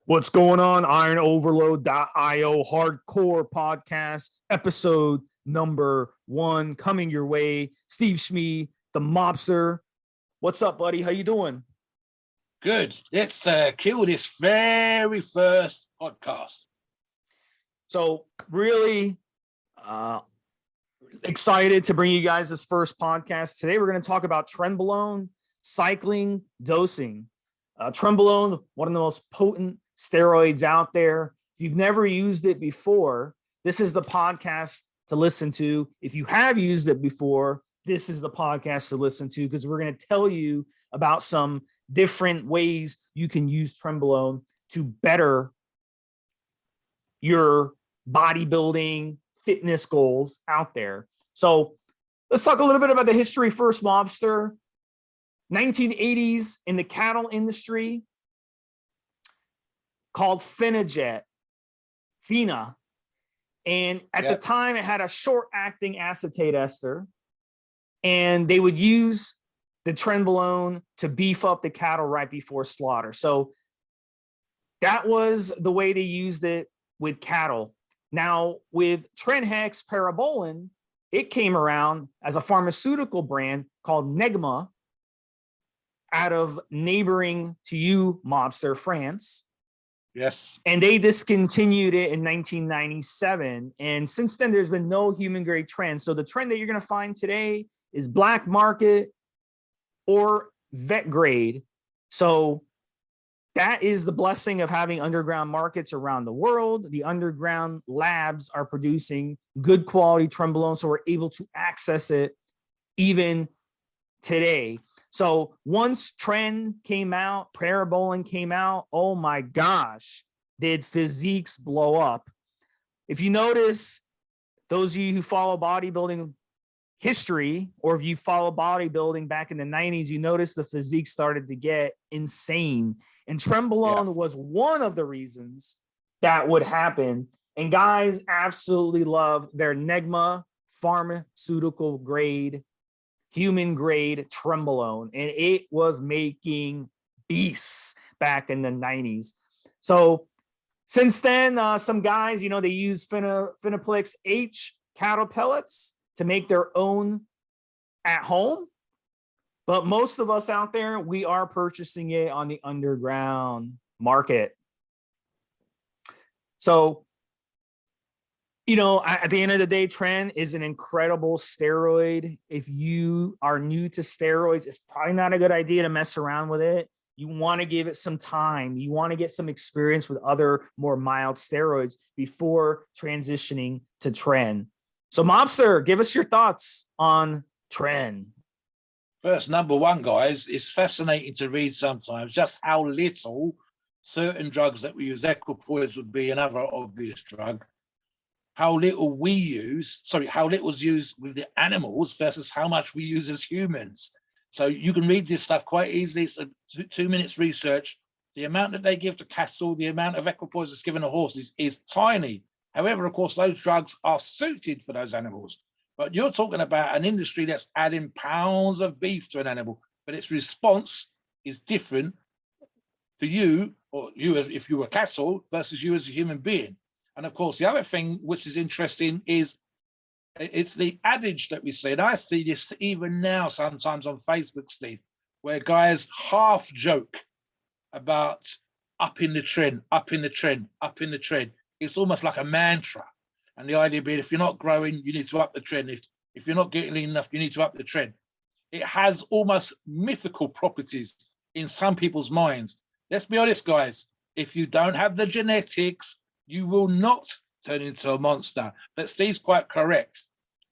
What's going on? IronOverload.io hardcore podcast episode number 1 coming your way. Stevesmi, the mobster. What's up, buddy? How you doing? Good. Let's kill this very first podcast. So really excited to bring you guys this first podcast. Today we're going to talk about Trenbolone, cycling, dosing. Trenbolone, one of the most potent steroids out there. If you've never used it before, this is the podcast to listen to. If you have used it before, this is the podcast to listen to, because we're going to tell you about some different ways you can use Trenbolone to better your bodybuilding fitness goals out there. So let's talk a little bit about the history first, Mobster. 1980s in the cattle industry, called Phena. And at the time, it had a short-acting acetate ester. And they would use the Trenbolone to beef up the cattle right before slaughter. So that was the way they used it with cattle. Now, with Trenbolone, it came around as a pharmaceutical brand called Negma out of neighboring to you, Mobster, France. Yes. And they discontinued it in 1997. And since then, there's been no human grade trend. So the trend that you're going to find today is black market or vet grade. So that is the blessing of having underground markets around the world. The underground labs are producing good quality Trenbolone, so we're able to access it even today. So once Trenbolone came out, oh my gosh, did physiques blow up. If you notice, those of you who follow bodybuilding history, or if you follow bodybuilding back in the 90s, you notice the physique started to get insane. And Trenbolone was one of the reasons that would happen. And guys absolutely love their Negma pharmaceutical grade, human grade Trenbolone, and it was making beasts back in the 90s. So since then, some guys, they use Phenaplex H cattle pellets to make their own at home. But most of us out there, we are purchasing it on the underground market. So, at the end of the day, Tren is an incredible steroid. If you are new to steroids, it's probably not a good idea to mess around with it. You want to give it some time. You want to get some experience with other more mild steroids before transitioning to Tren. So, Mobster, give us your thoughts on Tren. First, number one, guys, it's fascinating to read sometimes just how little certain drugs that we use, equipoise would be another obvious drug, how little is used with the animals versus how much we use as humans. So you can read this stuff quite easily. It's a 2 minutes research. The amount that they give to cattle, the amount of equipoise that's given to horses is tiny. However, of course, those drugs are suited for those animals. But you're talking about an industry that's adding pounds of beef to an animal, but its response is different for you, or you as if you were cattle, versus you as a human being. And of course, the other thing which is interesting is it's the adage that we see. And I see this even now sometimes on Facebook, Steve, where guys half joke about up in the trend. It's almost like a mantra. And the idea being, if you're not growing, you need to up the trend. If you're not getting enough, you need to up the trend. It has almost mythical properties in some people's minds. Let's be honest, guys. If you don't have the genetics, you will not turn into a monster. But Steve's quite correct.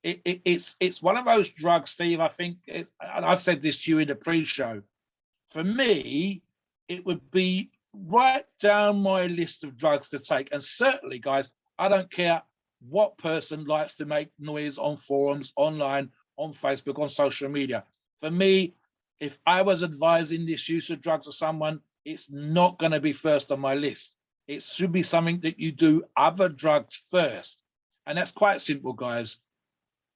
It's one of those drugs, Steve, I think, and I've said this to you in the pre-show. For me, it would be right down my list of drugs to take. And certainly, guys, I don't care what person likes to make noise on forums, online, on Facebook, on social media. For me, if I was advising this use of drugs to someone, it's not going to be first on my list. It should be something that you do other drugs first. And that's quite simple, guys.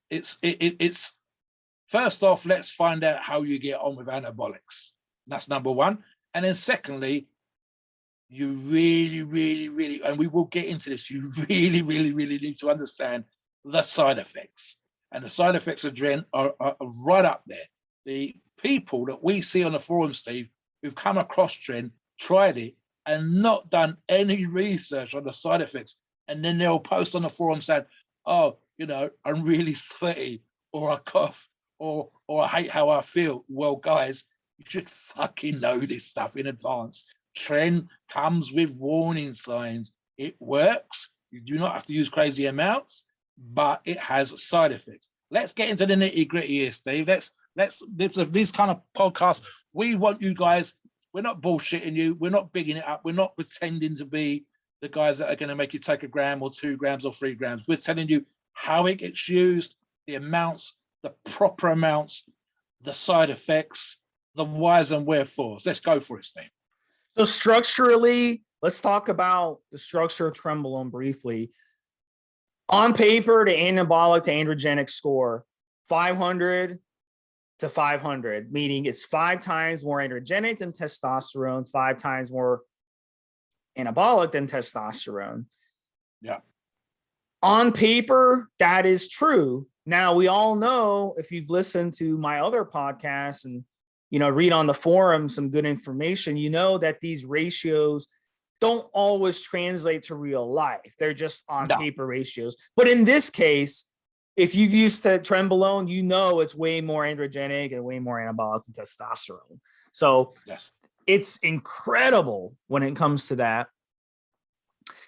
It's first off, let's find out how you get on with anabolics. That's number one. And then secondly, you really, really, really, and we will get into this, you really, really, really need to understand the side effects. And the side effects of Dren are right up there. The people that we see on the forum, Steve, who've come across Dren, tried it, and not done any research on the side effects. And then they'll post on the forum saying, oh, I'm really sweaty, or I cough, or I hate how I feel. Well, guys, you should fucking know this stuff in advance. Tren comes with warning signs. It works. You do not have to use crazy amounts, but it has side effects. Let's get into the nitty gritty here, Steve. Let's these kind of podcasts. We want you guys. We're not bullshitting you. We're not bigging it up. We're not pretending to be the guys that are going to make you take a gram or 2 grams or 3 grams. We're telling you how it gets used, the amounts, the proper amounts, the side effects, the whys and wherefores. Let's go for it, Steve. So structurally, let's talk about the structure of Trenbolone briefly. On paper, the anabolic to androgenic score, 500 to 500, meaning it's 5 times more androgenic than testosterone, 5 times more anabolic than testosterone. Yeah. On paper, that is true. Now, we all know, if you've listened to my other podcasts and read on the forum some good information, that these ratios don't always translate to real life. They're just on paper ratios. But in this case, if you've used Trenbolone, it's way more androgenic and way more anabolic than testosterone. So yes, it's incredible when it comes to that.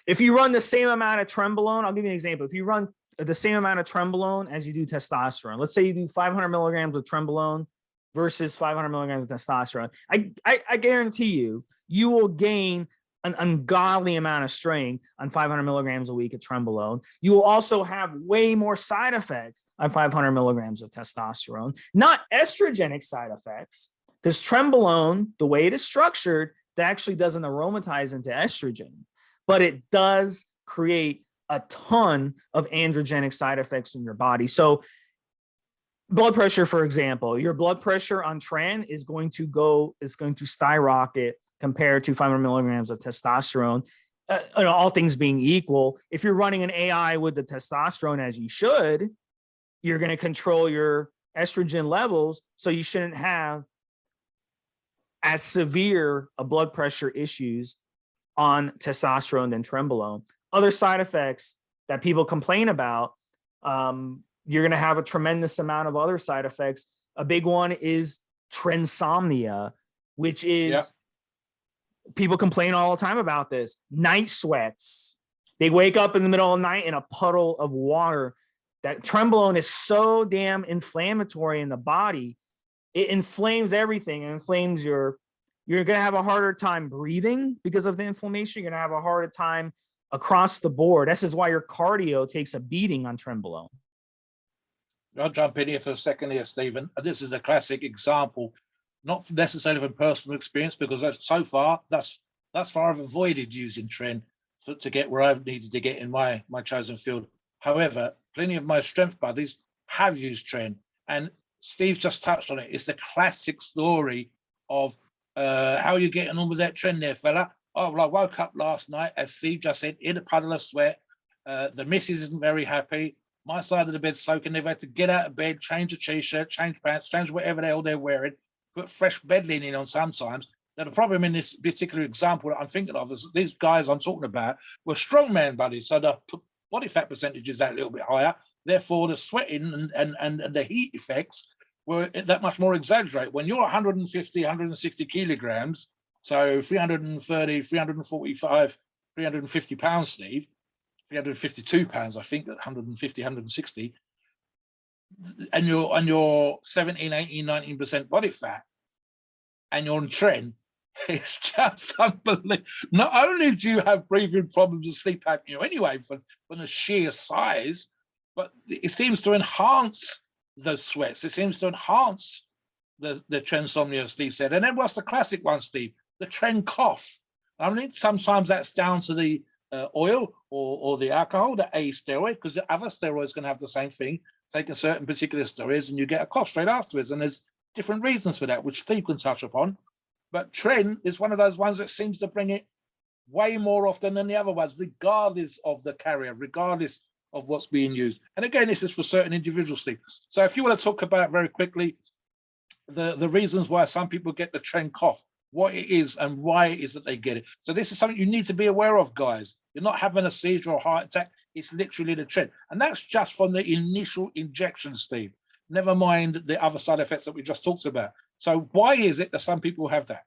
If you run the same amount of Trenbolone, I'll give you an example. If you run the same amount of Trenbolone as you do testosterone, let's say you do 500 milligrams of Trenbolone versus 500 milligrams of testosterone, I guarantee you will gain an ungodly amount of strength on 500 milligrams a week of Trenbolone. You will also have way more side effects on 500 milligrams of testosterone, not estrogenic side effects, because Trenbolone, the way it is structured, that actually doesn't aromatize into estrogen, but it does create a ton of androgenic side effects in your body. So blood pressure, for example, your blood pressure on Tren is going to skyrocket compared to 500 milligrams of testosterone. All things being equal, if you're running an AI with the testosterone as you should, you're going to control your estrogen levels, so you shouldn't have as severe a blood pressure issues on testosterone than Trenbolone. Other side effects that people complain about, you're going to have a tremendous amount of other side effects. A big one is trensomnia, which is people complain all the time about this. Night sweats. They wake up in the middle of the night in a puddle of water. That Trenbolone is so damn inflammatory in the body. It inflames everything. It inflames you're going to have a harder time breathing because of the inflammation. You're going to have a harder time across the board. This is why your cardio takes a beating on Trenbolone. I'll jump in here for a second here, Stephen. This is a classic example, not necessarily from personal experience, because so far I've avoided using Tren to get where I've needed to get in my chosen field. However, plenty of my strength buddies have used Tren, and Steve just touched on it. It's the classic story of how you're getting on with that Tren there, fella. Oh, well, I woke up last night, as Steve just said, in a puddle of sweat. The missus isn't very happy. My side of the bed's soaking. They've had to get out of bed, change a t-shirt, change pants, change whatever the hell they're wearing, put fresh bed linen on sometimes. Now, the problem in this particular example that I'm thinking of is these guys I'm talking about were strongman buddies. So the body fat percentage is that little bit higher. Therefore, the sweating and the heat effects were that much more exaggerated. When you're 150, 160 kilograms, so 330, 345, 350 pounds, Steve, 352 pounds, I think, at 150, 160, and you're 17, 18, 19% body fat, and you're on Tren, it's just unbelievable. Not only do you have breathing problems and sleep apnea anyway from the sheer size, but it seems to enhance the sweats. It seems to enhance the trensomnia, Steve said. And then what's the classic one, Steve? The Tren cough. I mean, sometimes that's down to the oil or the alcohol, the A steroid, because the other steroids can have the same thing, taking certain particular steroids, and you get a cough straight afterwards. And there's different reasons for that, which Steve can touch upon. But Tren is one of those ones that seems to bring it way more often than the other ones, regardless of the carrier, regardless of what's being used. And again, this is for certain individuals, Steve. So if you want to talk about very quickly the reasons why some people get the tren cough, what it is and why it is that they get it. So this is something you need to be aware of, guys. You're not having a seizure or heart attack. It's literally the tren. And that's just from the initial injection, Steve. Never mind the other side effects that we just talked about. So why is it that some people have that?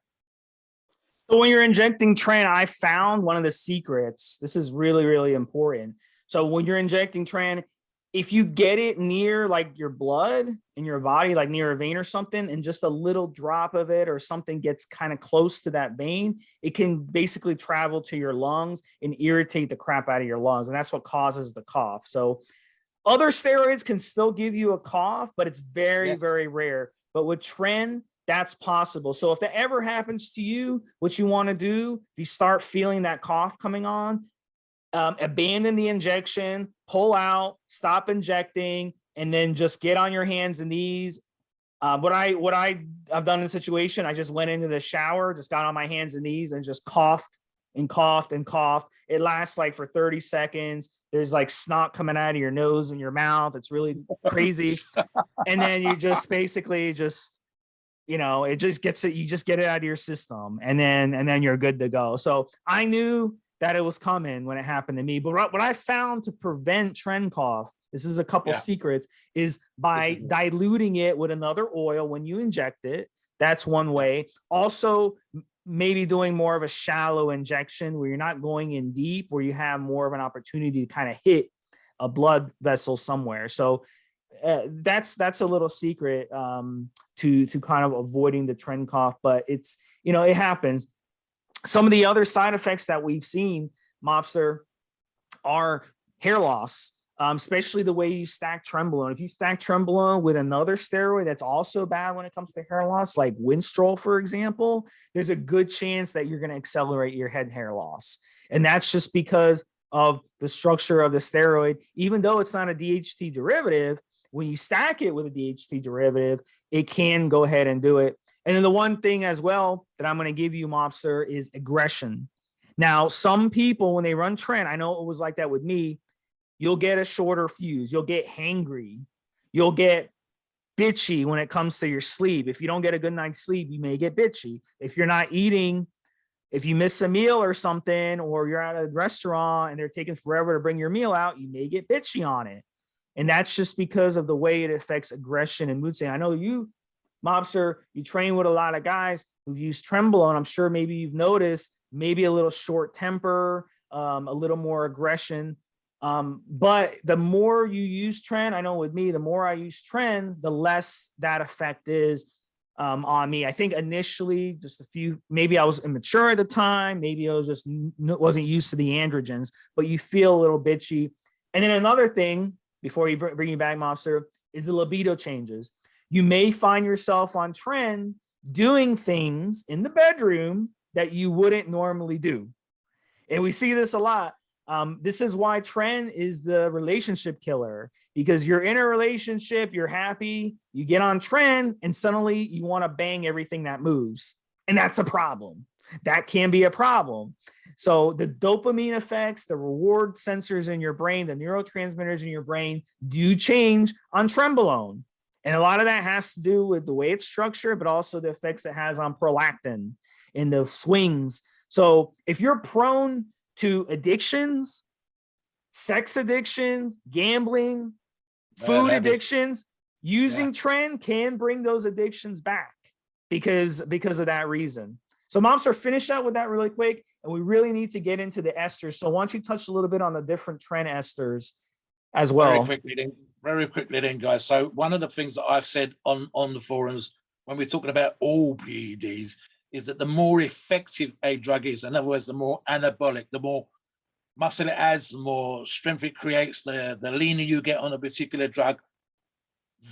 So when you're injecting tren, I found one of the secrets. This is really, really important. So when you're injecting tren, if you get it near like your blood in your body, like near a vein or something, and just a little drop of it or something gets kind of close to that vein, it can basically travel to your lungs and irritate the crap out of your lungs. And that's what causes the cough. So other steroids can still give you a cough, but it's very, very rare. But with tren, that's possible. So if that ever happens to you, what you want to do, if you start feeling that cough coming on, abandon the injection, pull out, stop injecting, and then just get on your hands and knees. What I've done in the situation, I just went into the shower, just got on my hands and knees and just coughed and coughed and coughed. It lasts like for 30 seconds. There's like snot coming out of your nose and your mouth. It's really crazy. And then you just basically just, you know, it just gets it, you just get it out of your system, and then you're good to go. So I knew that it was coming when it happened to me. But what I found to prevent tren cough, this is a couple secrets, is by diluting it with another oil when you inject it. That's one way. Also, maybe doing more of a shallow injection where you're not going in deep, where you have more of an opportunity to kind of hit a blood vessel somewhere. So that's a little secret to kind of avoiding the tren cough, but it's, you know, it happens. Some of the other side effects that we've seen, Mobster, are hair loss, especially the way you stack Trenbolone. If you stack Trenbolone with another steroid that's also bad when it comes to hair loss, like Winstrol, for example, there's a good chance that you're going to accelerate your head hair loss. And that's just because of the structure of the steroid. Even though it's not a DHT derivative, when you stack it with a DHT derivative, it can go ahead and do it. And then the one thing as well that I'm going to give you, Mobster, is aggression. Now, some people, when they run tren, I know it was like that with me, you'll get a shorter fuse. You'll get hangry. You'll get bitchy when it comes to your sleep. If you don't get a good night's sleep, you may get bitchy. If you're not eating, if you miss a meal or something, or you're at a restaurant and they're taking forever to bring your meal out, you may get bitchy on it. And that's just because of the way it affects aggression and mood swing. I know you, Mobster, you train with a lot of guys who've used Trenbolone. I'm sure maybe you've noticed maybe a little short temper, a little more aggression. But the more you use tren, I know with me, the more I use tren, the less that effect is on me. I think initially just a few, maybe I was immature at the time. Maybe I was just wasn't used to the androgens, but you feel a little bitchy. And then another thing, before you bring you back, Mobster, is the libido changes. You may find yourself on tren doing things in the bedroom that you wouldn't normally do. And we see this a lot. This is why tren is the relationship killer, because you're in a relationship, you're happy, you get on tren, and suddenly you want to bang everything that moves. And that's a problem. That can be a problem. So the dopamine effects, the reward sensors in your brain, the neurotransmitters in your brain do change on Trenbolone. And a lot of that has to do with the way it's structured, but also the effects it has on prolactin and the swings. So if you're prone to addictions, sex addictions, gambling, food addictions, using tren can bring those addictions back because of that reason. So Mobster, finish out with that really quick. And we really need to get into the esters. So why don't you touch a little bit on the different tren esters as well? Very quickly then, guys. So one of the things that I've said on the forums when we're talking about all PEDs is that the more effective a drug is, in other words, the more anabolic, the more muscle it adds, the more strength it creates, the leaner you get on a particular drug,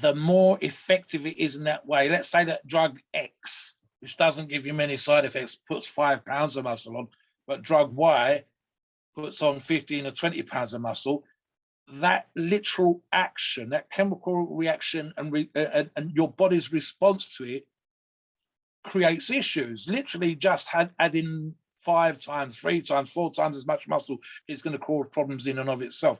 the more effective it is in that way. Let's say that drug X, which doesn't give you many side effects, puts 5 pounds of muscle on, but drug Y puts on 15 or 20 pounds of muscle. That literal action, that chemical reaction and your body's response to it creates issues. Literally just adding 5 times, 3 times, 4 times as much muscle, is going to cause problems in and of itself.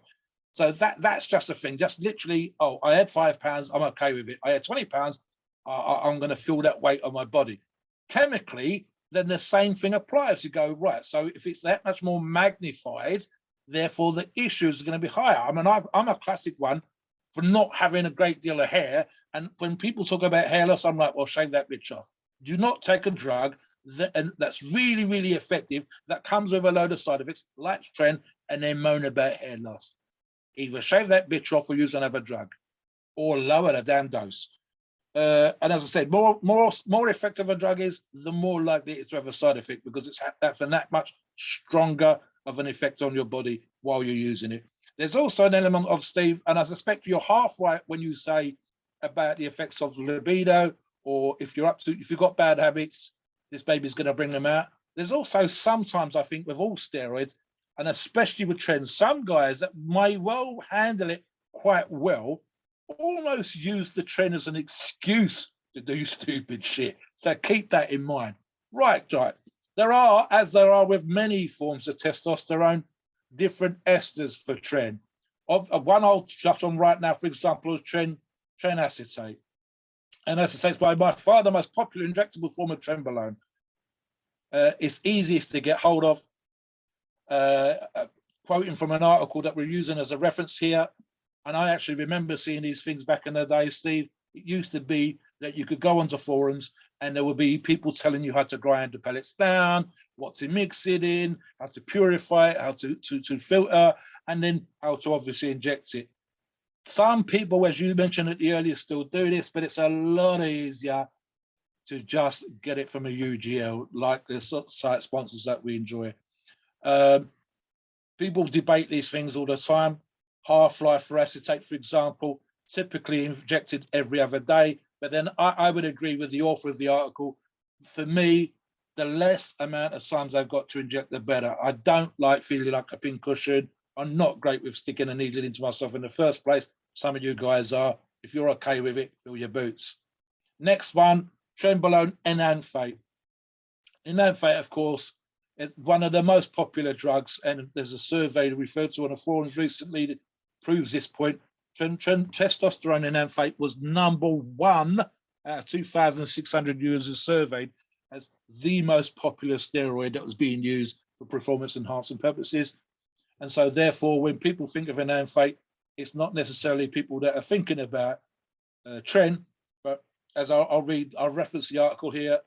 So that's just a thing. Just literally, oh, I had 5 pounds, I'm okay with it. I had 20 pounds, I'm going to feel that weight on my body. Chemically, then the same thing applies. You go, right, so if it's that much more magnified, therefore the issues are going to be higher. I mean, I'm a classic one for not having a great deal of hair. And when people talk about hair loss, I'm like, well, shave that bitch off. Do not take a drug that's really, really effective, that comes with a load of side effects, like Tren, and then moan about hair loss. Either shave that bitch off or use another drug, or lower the damn dose. And as I said, more effective a drug is, the more likely it's to have a side effect, because it's that much stronger of an effect on your body while you're using it. There's also an element of, Steve, and I suspect you're half right when you say about the effects of libido, or if you've got bad habits, this baby's going to bring them out. There's also sometimes, I think, with all steroids, and especially with trends, some guys that may well handle it quite well almost use the trend as an excuse to do stupid shit. So keep that in mind. Right. There are, as there are with many forms of testosterone, different esters for tren. One I'll touch on right now, for example, is tren acetate. And acetate is by far the most popular injectable form of Trenbolone. It's easiest to get hold of. Quoting from an article that we're using as a reference here, and I actually remember seeing these things back in the day, Steve. It used to be that you could go onto forums and there would be people telling you how to grind the pellets down, what to mix it in, how to purify it, how to filter, and then how to obviously inject it. Some people, as you mentioned at the earlier, still do this, but it's a lot easier to just get it from a UGL, like the site sponsors that we enjoy. People debate these things all the time. Half-life for acetate, for example, typically injected every other day. But then I would agree with the author of the article. For me, the less amount of times I've got to inject, the better. I don't like feeling like a pincushion. I'm not great with sticking a needle into myself in the first place. Some of you guys are. If you're okay with it, fill your boots. Next one, Trenbolone enanthate. Enanthate, of course, is one of the most popular drugs, and there's a survey referred to on the forums recently that proves this point. Testosterone enanthate was #1 out of 2,600 users surveyed as the most popular steroid that was being used for performance enhancing purposes. And so therefore, when people think of enanthate, it's not necessarily people that are thinking about Tren, but as I'll reference the article here,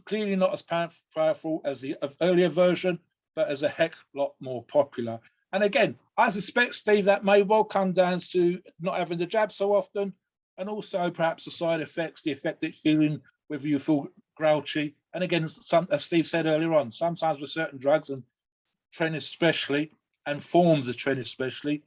clearly not as powerful as the earlier version, but as a heck lot more popular. And again, I suspect, Steve, that may well come down to not having the jab so often, and also perhaps the side effects, the effect it's feeling, whether you feel grouchy. And again, as Steve said earlier on, sometimes with certain drugs, and Tren especially, and forms of Tren especially,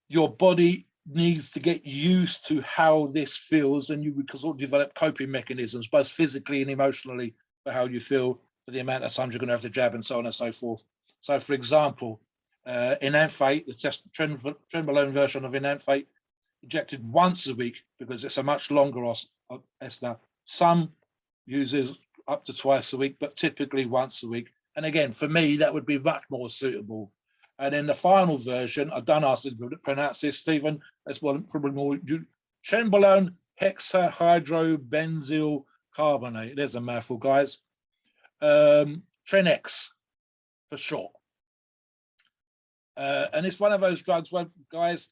your body needs to get used to how this feels, and you can sort of develop coping mechanisms, both physically and emotionally, for how you feel, for the amount of times you're going to have to jab, and so on and so forth. So, for example, enanthate, the Trenbolone version of enanthate, injected once a week because it's a much longer ester. Some users up to twice a week, but typically once a week. And again, for me, that would be much more suitable. And in the final version, I don't ask you to pronounce this, Stephen. That's probably more. Trenbolone hexahydrobenzyl carbonate. There's a mouthful, guys. Trenex for short. And it's one of those drugs where, guys,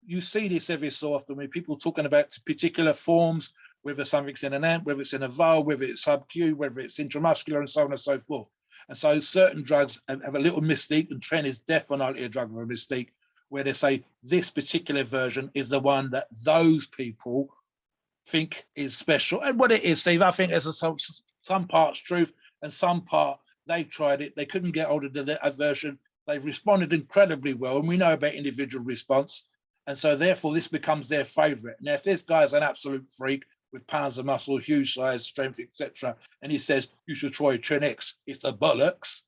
you see this every so often when people talking about particular forms, whether something's in an amp, whether it's in a vial, whether it's sub-Q, whether it's intramuscular, and so on and so forth. And so certain drugs have a little mystique, and Tren is definitely a drug with a mystique, where they say this particular version is the one that those people think is special. And what it is, Steve, I think there's some parts truth and some part they've tried it, they couldn't get hold of the version, they've responded incredibly well, and we know about individual response. And so therefore this becomes their favorite. Now, if this guy's an absolute freak with pounds of muscle, huge size, strength, etc., and he says you should try Trenex, it's the bollocks,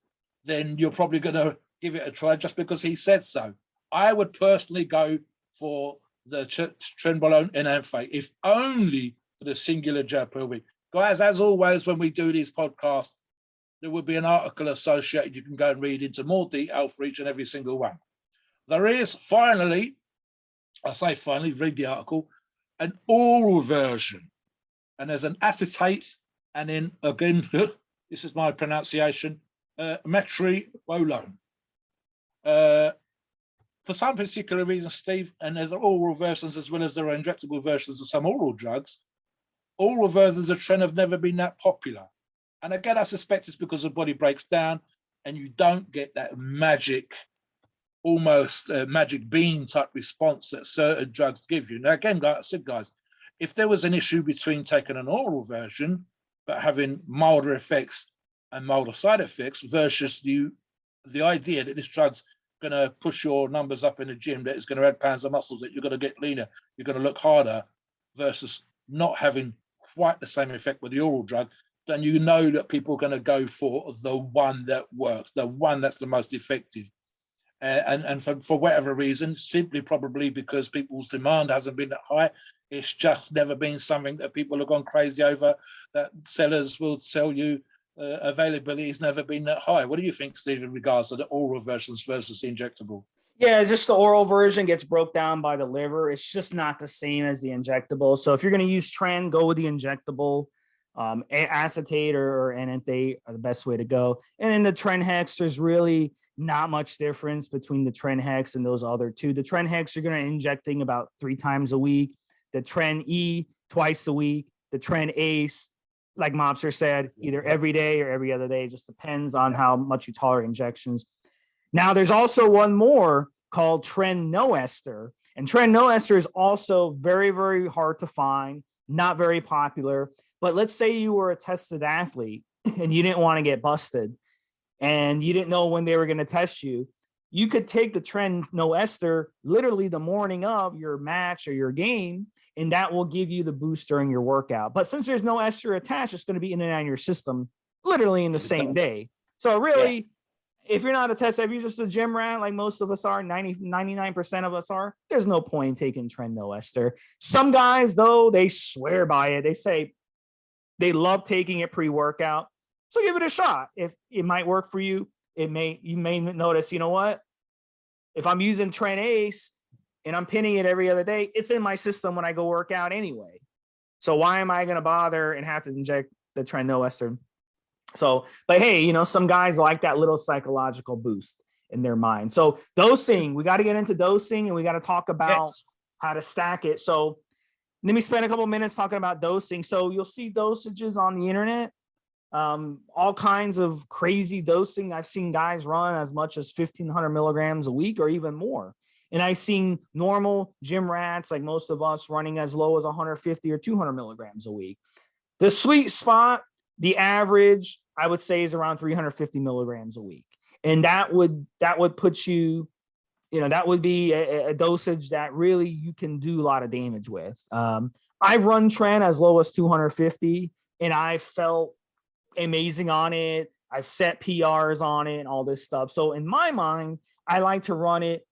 then you're probably going to give it a try just because he said so. I would personally go for the Trenbolone enanthate, if only for the singular jab per week. Guys, as always, when we do these podcasts, there will be an article associated. You can go and read into more detail for each and every single one. There is finally, I say finally, read the article, an oral version. And there's an acetate, and then again, this is my pronunciation, Trenbolone. For some particular reason, Steve, and there's oral versions as well as there are injectable versions of some oral drugs, oral versions of Tren have never been that popular. And again, I suspect it's because the body breaks down and you don't get that magic, almost magic bean type response that certain drugs give you. Now, again, like I said, guys, if there was an issue between taking an oral version, but having milder effects and milder side effects versus the idea that this drug's going to push your numbers up in the gym, that it's going to add pounds of muscles, that you're going to get leaner, you're going to look harder, versus not having quite the same effect with the oral drug, then you know that people are going to go for the one that works, the one that's the most effective. And for whatever reason, simply probably because people's demand hasn't been that high, it's just never been something that people have gone crazy over, that sellers will sell you. Availability has never been that high. What do you think, Steve, in regards to the oral versions versus the injectable? Yeah, just the oral version gets broke down by the liver. It's just not the same as the injectable. So if you're going to use Tren, go with the injectable. Acetate or enanthate are the best way to go. And in the Tren Hex, there's really not much difference between the Tren Hex and those other two. The Tren Hex, you're going to injecting about 3 times a week. The Tren E, twice a week. The Tren Ace, like Mobster said, either every day or every other day. It just depends on how much you tolerate injections. Now, there's also one more called Tren No Ester. And Tren No Ester is also very, very hard to find, not very popular. But let's say you were a tested athlete and you didn't want to get busted and you didn't know when they were going to test you. You could take the Tren No Ester literally the morning of your match or your game, and that will give you the boost during your workout. But since there's no ester attached, it's going to be in and out of your system literally in the same day. So really, if you're not a test, if you're just a gym rat, like most of us are, 99% of us are, there's no point in taking Tren No Ester. Some guys, though, they swear by it. They say they love taking it pre-workout. So give it a shot. If it might work for you, you may notice, you know what? If I'm using Tren Ace and I'm pinning it every other day, it's in my system when I go work out anyway. So why am I going to bother and have to inject the Tren No Ester? So, but hey, some guys like that little psychological boost in their mind. So dosing, we got to get into dosing and we got to talk about how to stack it. So let me spend a couple minutes talking about dosing. So you'll see dosages on the internet, all kinds of crazy dosing. I've seen guys run as much as 1,500 milligrams a week or even more. And I've seen normal gym rats, like most of us, running as low as 150 or 200 milligrams a week. The sweet spot, the average, I would say, is around 350 milligrams a week. And that would put you, that would be a dosage that really you can do a lot of damage with. I've run Tren as low as 250 and I felt amazing on it. I've set PRs on it and all this stuff. So in my mind, I like to run it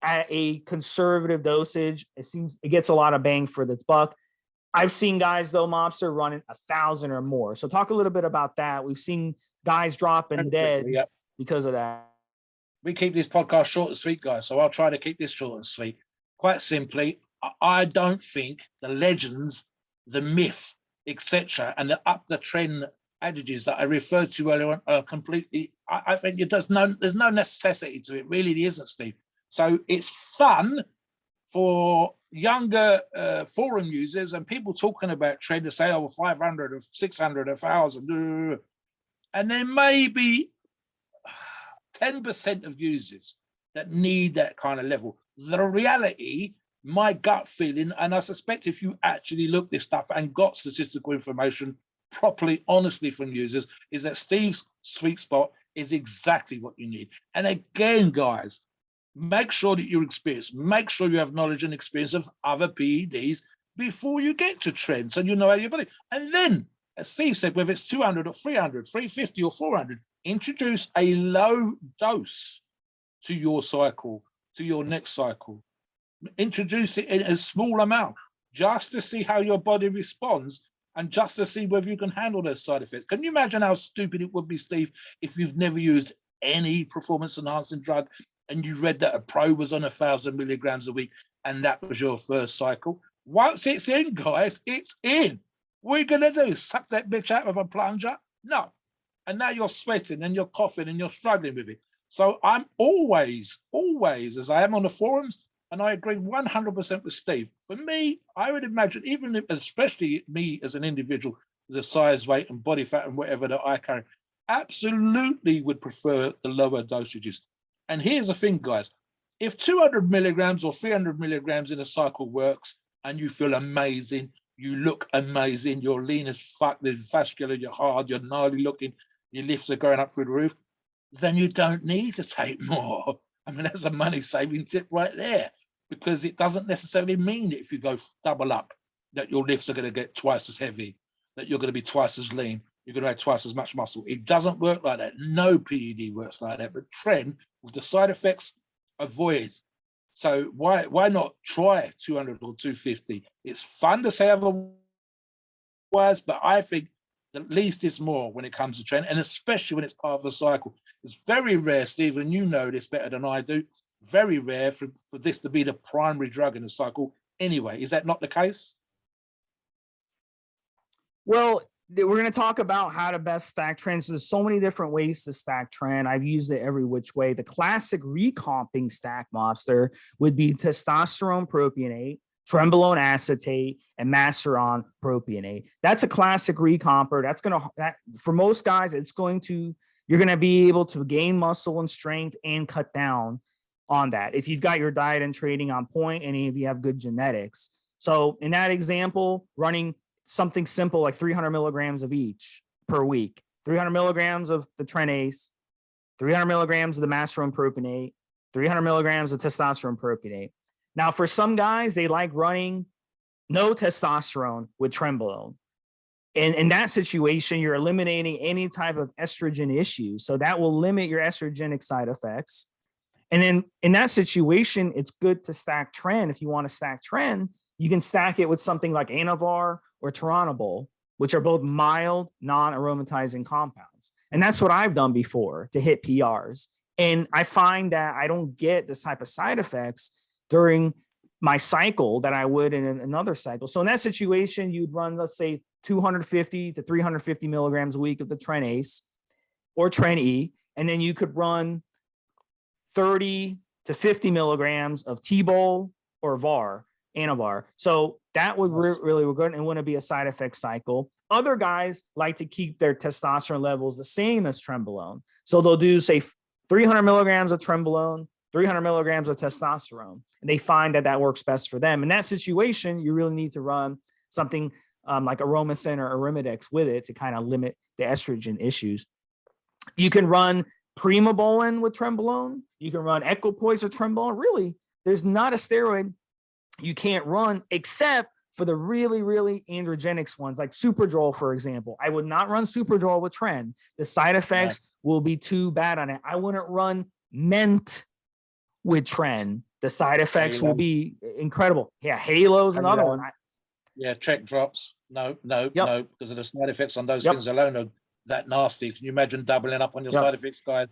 at a conservative dosage. It gets a lot of bang for its buck. I've seen guys, though, Mobster, running 1,000 or more. So talk a little bit about that. We've seen guys dropping dead because of that. We keep this podcast short and sweet, guys, so I'll try to keep this short and sweet. Quite simply, I don't think the legends, the myth, etc., and the up the trend adages that I referred to earlier on are completely, I think there's no necessity to it. Really, isn't, Steve? So it's fun for younger forum users and people talking about Tren to say, 500 or 600, 1,000. And there may be 10% of users that need that kind of level. The reality, my gut feeling, and I suspect if you actually look this stuff and got statistical information properly, honestly from users, is that Steve's sweet spot is exactly what you need. And again, guys, make sure that you're experienced. Make sure you have knowledge and experience of other PEDs before you get to Tren, so you know how your body. And then, as Steve said, whether it's 200 or 300, 350 or 400, introduce a low dose to your cycle, to your next cycle. Introduce it in a small amount, just to see how your body responds. and just to see whether you can handle those side effects. Can you imagine how stupid it would be, Steve, if you've never used any performance enhancing drug and you read that a pro was on 1,000 milligrams a week and that was your first cycle? Once it's in, guys, it's in. What are you going to do? Suck that bitch out with a plunger? No. And now you're sweating and you're coughing and you're struggling with it. So I'm always, as I am on the forums, and I agree 100% with Steve. For me, I would imagine, even if, especially me as an individual, the size, weight, and body fat and whatever that I carry, absolutely would prefer the lower dosages. And here's the thing, guys. If 200 milligrams or 300 milligrams in a cycle works and you feel amazing, you look amazing, you're lean as fuck, you're vascular, you're hard, you're gnarly looking, your lifts are going up through the roof, then you don't need to take more. I mean, that's a money-saving tip right there, because it doesn't necessarily mean that if you go double up, that your lifts are going to get twice as heavy, that you're going to be twice as lean, you're going to have twice as much muscle. It doesn't work like that. No PED works like that. But Tren, with the side effects, avoid. So why not try 200 or 250? It's fun to say otherwise, but I think the least is more when it comes to Tren, and especially when it's part of the cycle. It's very rare, Stephen, you know this better than I do, very rare for this to be the primary drug in the cycle anyway. Is that not the case? Well, we're going to talk about how to best stack Tren. So there's so many different ways to stack Tren. I've used it every which way. The classic recomping stack mobster would be testosterone propionate, Trenbolone acetate, and Masteron propionate. That's a classic recomper. That's going to, for most guys, you're going to be able to gain muscle and strength and cut down on that if you've got your diet and training on point and if you have good genetics. So in that example, running something simple like 300 milligrams of each per week, 300 milligrams of the Trenase, 300 milligrams of the Masteron propionate, 300 milligrams of testosterone propionate. Now, for some guys, they like running no testosterone with Trenbolone. And in that situation, you're eliminating any type of estrogen issues. So that will limit your estrogenic side effects. And then in that situation, it's good to stack Tren. If you want to stack Tren, you can stack it with something like Anavar or Turinabol, which are both mild, non-aromatizing compounds. And that's what I've done before to hit PRs. And I find that I don't get this type of side effects during my cycle that I would in another cycle. So in that situation, you'd run, let's say, 250 to 350 milligrams a week of the Trenase or Tren-E, and then you could run 30 to 50 milligrams of T-Bol or VAR, Anavar. So that would really work good and wouldn't be a side effect cycle. Other guys like to keep their testosterone levels the same as Trenbolone. So they'll do, say, 300 milligrams of Trenbolone, 300 milligrams of testosterone, and they find that works best for them. In that situation, you really need to run something like Aromacin or Arimidex with it to kind of limit the estrogen issues. You can run Primobolan with Trenbolone. You can run Equipoise with Trenbolone. Really, there's not a steroid you can't run except for the really, really androgenics ones, like Superdrol, for example. I would not run Superdrol with Tren. The side effects will be too bad on it. I wouldn't run Ment with Tren. The side effects will be incredible. Yeah, Halo's another one. Yeah, check drops. No, because of the side effects on those things alone are that nasty. Can you imagine doubling up on your side effects, guys?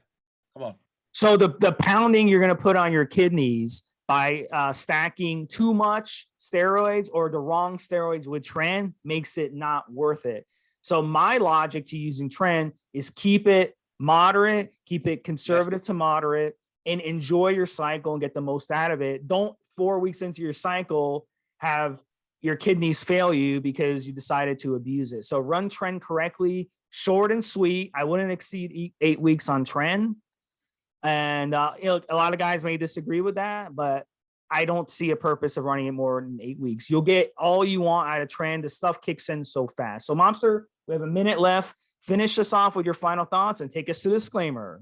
Come on. So the pounding you're going to put on your kidneys by stacking too much steroids or the wrong steroids with Tren makes it not worth it. So my logic to using Tren is keep it moderate, keep it conservative to moderate, and enjoy your cycle and get the most out of it. Don't 4 weeks into your cycle have your kidneys fail you because you decided to abuse it. So run Tren correctly, short and sweet. I wouldn't exceed 8 weeks on Tren. And a lot of guys may disagree with that, but I don't see a purpose of running it more than 8 weeks. You'll get all you want out of Tren. The stuff kicks in so fast. So Mobster, we have a minute left. Finish us off with your final thoughts and take us to the disclaimer.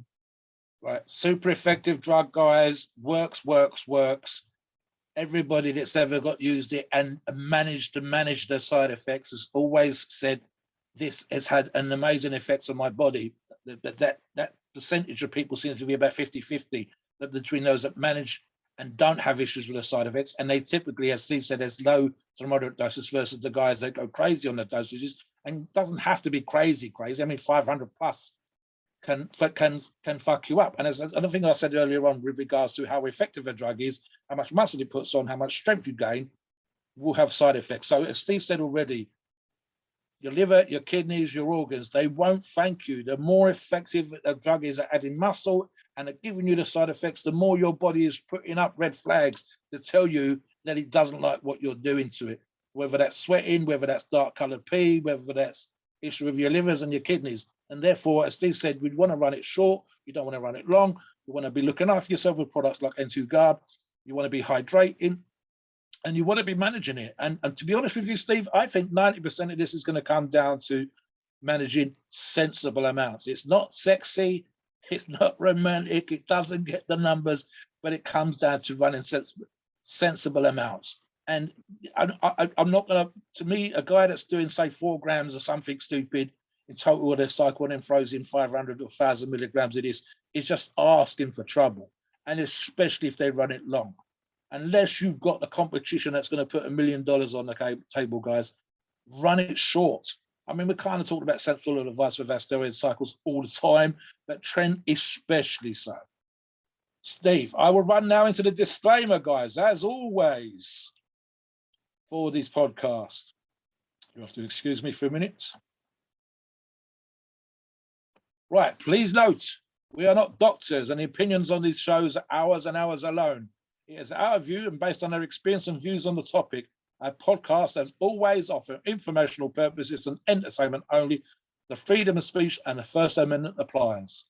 Right. Super effective drug, guys. Works. Everybody that's ever used it and managed to manage the side effects has always said this has had an amazing effect on my body. But that percentage of people seems to be about 50-50 between those that manage and don't have issues with the side effects. And they typically, as Steve said, there's low to moderate doses versus the guys that go crazy on the dosages. And it doesn't have to be crazy. I mean, 500 plus can fuck you up. And as another thing I said earlier on with regards to how effective a drug is, how much muscle it puts on, how much strength you gain, will have side effects. So as Steve said already, your liver, your kidneys, your organs, they won't thank you. The more effective a drug is at adding muscle and at giving you the side effects, the more your body is putting up red flags to tell you that it doesn't like what you're doing to it. Whether that's sweating, whether that's dark colored pee, whether that's issue with your livers and your kidneys. And therefore, as Steve said, we'd want to run it short. You don't want to run it long. You want to be looking after yourself with products like N2 Guard. You want to be hydrating and you want to be managing it. And to be honest with you, Steve, I think 90% of this is going to come down to managing sensible amounts. It's not sexy. It's not romantic. It doesn't get the numbers, but it comes down to running sensible amounts. And I'm not going to me, a guy that's doing, say, 4 grams or something stupid in total of their cycle and then throws in 500 or 1,000 milligrams of this, is just asking for trouble. And especially if they run it long. Unless you've got the competition that's going to put $1 million on the table, guys, run it short. I mean, we kind of talked about sensible advice with our steroid cycles all the time, but Trent especially so. Steve, I will run now into the disclaimer, guys, as always, for this podcast. You have to excuse me for a minute. Right, please note, we are not doctors and the opinions on these shows are ours and ours alone. It is our view and based on our experience and views on the topic. Our podcast, as always, offer informational purposes and entertainment only. The freedom of speech and the First Amendment applies.